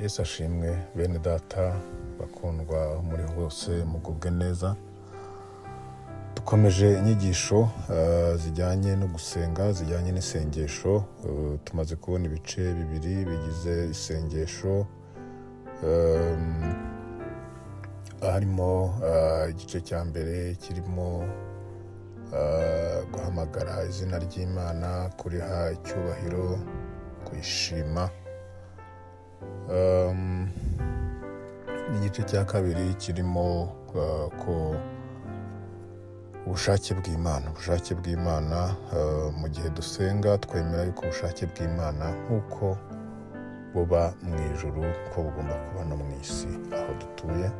Yesu ashimwe bene data bakundwa muri hose mugubwe neza. Dukomeje inyigisho zijyanye no gusenga, zijyanye n'isengesho. Tumaze kubona ibice bibiri bigize isengesho, harimo igice cya mbere kirimo guhamagara izina ry'Imana, kuriha icyubahiro, kuyishima. N'igice cya kabiri kirimo ko ubushake bw'Imana mu gihe dusenga twemera yuko ubushake bw'Imana nk'uko buba mu ijuru ko bugomba kuba no mu isi aho dutuye.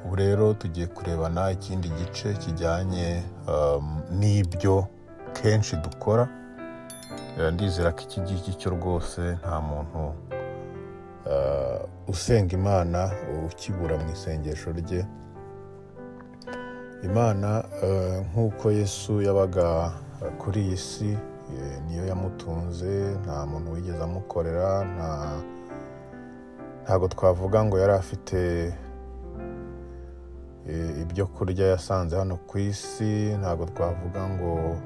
Ubu rero tugiye kurebana ikindi gice kijyanye n'ibyo kenshi dukora. Ndizera ko iki ngiki cyo rwose nta muntu usenga Imana ukibura mu isengesho rye. Imana nk'uko Yesu yabaga kuri iyi si, niyo yamutunze, nta muntu wigeze amukorera, ntabwo twavuga ngo yari afite ibyo kurya yasanze hano ku isi, ntabwo twavuga ngo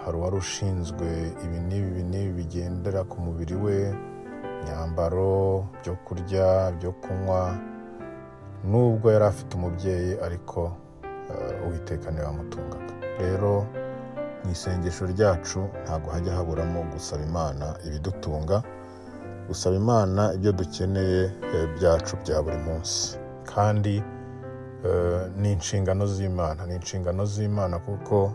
hari uwari ushinzwe ibi n'ibi bigendera ku mubiri we, imyambaro, byo kurya, byo kunywa. Nubwo yari afite umubyeyi ariko Uwiteka niwe wamutungaga. Rero mu isengesho ryacu ntabwo hajya haburamo gusaba Imana ibidutunga, gusaba Imana ibyo dukeneye byacu bya buri munsi. Kandi ni inshingano z'Imana, kuko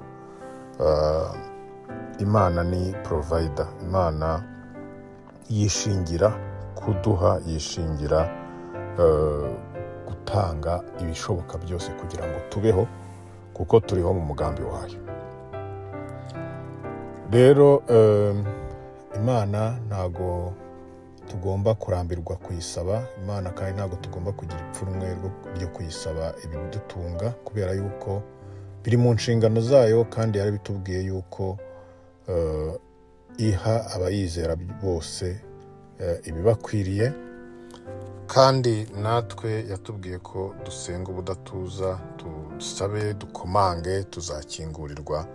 Imana ni provider. Imana yishingira kuduha, yishingira gutanga ibishoboka byose kugira ngo tubeho, kuko turiho mu mugambi wayo. Rero Imana ntago tugomba kurambirwa kuyisaba Imana, kandi ntago tugomba kugira ipfunwe ryo kuyisaba ibidutunga, kubera yuko biri mu nshingano zayo, kandi yarabitubwiye yuko iha abayizera bose ibibakwiriye. Kandi natwe yatubwiye ko dusenga ubudatuza, dusabe, dukomange, tuzakingurirwa.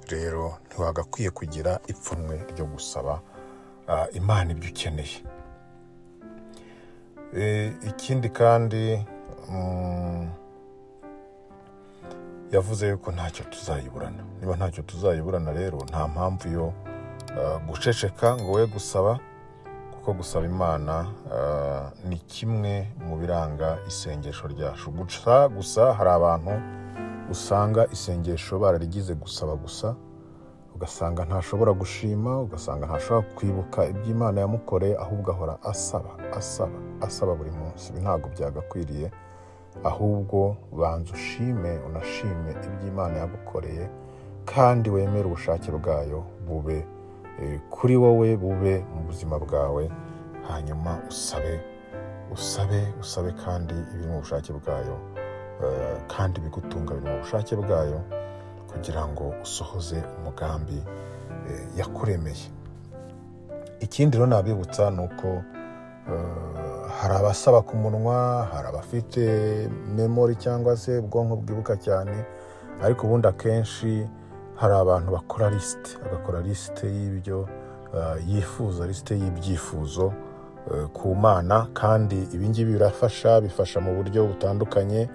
Rero ntiwagakwiye kugira ipfunwe ryo gusaba Imana ibyo ukeneye. Ikindi kandi yavuze yuko ntacyo tuzayiburana. Niba ntacyo tuzayiburana, rero nta mpamvu yo guceceka ngo we gusaba, kuko gusaba Imana ni kimwe mu biranga isengesho ryacu. Gusa hari abantu usanga isengesho bararigize gusaba gusa, ugasanga ntashobora gushima, ugasanga ntashobora kwibuka ibyo Imana yamukoreye, ahubwo ahora asaba buri munsi. Ibi ntabwo byagakwiriye, ahubwo banza ushime, unashime ibyo Imana yagukoreye, kandi wemere ubushake bwayo bube kuri wowe, bube mu buzima bwawe. Hanyuma usabe kandi ibiri mu bushake bwayo, kandi bigutunga biri mu bushake bwayo, kugira ngo usohoze umugambi yakuremeye. Ikindi rero nabibutsa ni uko hari abasaba ku munwa, hari abafite memori cyangwa se ubwonko bwibuka cyane, ariko ubundi akenshi hari abantu bakora agakora lisite y'ibyo yifuza, lisite y'ibyifuzo ku Mana. Kandi ibingibi bifasha mu buryo butandukanye.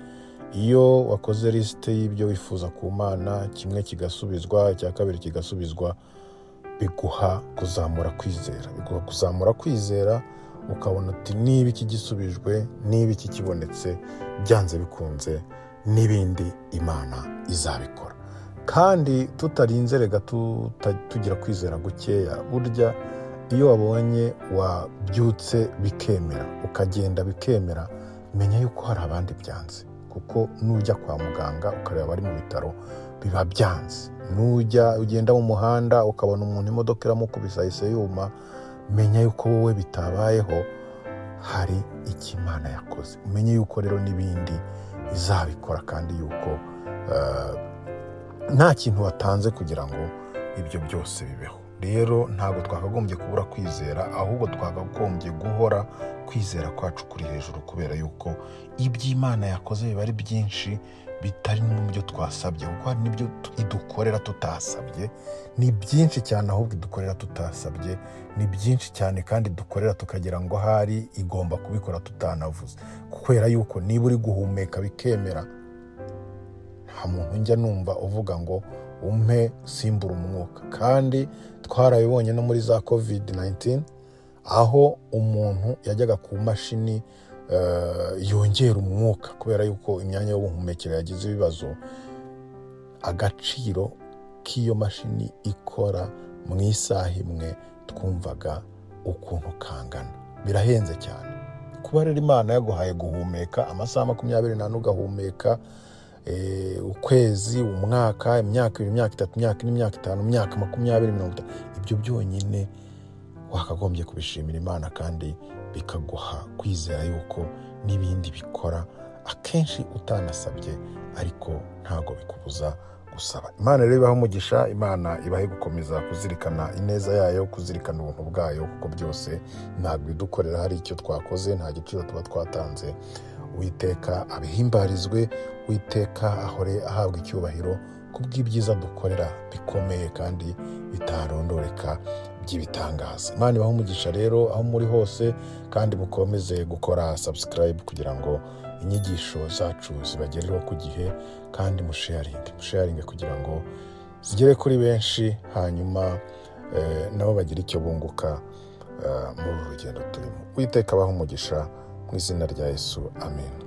Iyo wakoze lisite y'ibyo wifuza ku Mana, kimwe kigasubizwa, icya kabiri kigasubizwa, biguha kuzamura kwizera, ukabona uti niba iki gisubijwe, niba iki kibonetse, byanze bikunze n'ibindi Imana izabikora. Kandi tutarinze rega tugira kwizera gukeya. Burya iyo wabonye wabyutse bikemera, ukagenda bikemera, menya yuko hari abandi byanze. Kuko nujya kwa muganga ukareba abari mu bitaro, biba byanze. Ugenda mu muhanda ukabona umuntu imodoka iramukubise ahise yuma, menya yuko wowe bitabayeho, hari icyo Imana yakoze. Umenye yuko rero n'ibindi izabikora, kandi yuko nta kintu watanze kugira ngo ibyo byose bibeho. rero ntabwo twakagombye kubura kwizera, ahubwo twakagombye guhora kwizera kwacu kuri hejuru, kubera yuko iby'Imana yakoze biba ari byinshi bitari mu byo twasabye, kuko hari n'ibyo idukorera tutasabye. Ni byinshi cyane ahubwo idukorera tutasabye, ni byinshi cyane kandi dukorera tukagira ngo ahari igomba kubikora tutanavuze, kubera yuko niba uri guhumeka bikemera, nta muntu njya numva uvuga ngo umpe simbura umwuka. Kandi twarabibonye no muri za COVID-19, aho umuntu yajyaga ku mashini yongera umwuka kubera yuko imyanya y'ubuhumekero yagize ibibazo, agaciro k'iyo mashini ikora mu isaha imwe twumvaga ukuntu kangana. Birahenze cyane. Kuba rero Imana yaguhaye guhumeka amasaha 24 ugahumeka, ukwezi, umwaka, imyaka 2, imyaka 3, imyaka 4, imyaka 5, imyaka 20, 50, ibyo byonyine wakagombye kubishimira Imana, kandi bikaguha kwizera yuko n'ibindi bikora akenshi utanasabye, ariko ntago bikubuza gusaba. Imana rero ibahe umugisha, Imana ibahe gukomeza kuzirikana ineza yayo, kuzirikana ubuntu bwayo, kuko byose ntabwo idukorera hari icyo twakoze, nta giciro tuba twatanze. Uwiteka abihimbarizwe, Uwiteka ahore ahabwa icyubahiro kubw'ibyiza dukorera bikomeye kandi bitarondoreka by'ibitangaza. Imana ibahe umugisha rero aho muri hose, kandi mukomeze gukora subscribe kugira ngo inyigisho zacu zibagereho ku gihe, kandi musharinge kugira ngo zigere kuri benshi, hanyuma nabo bagire icyo bunguka muri uru rugendo turimo. Uwiteka abahe umugisha mu izina rya Yesu, amen.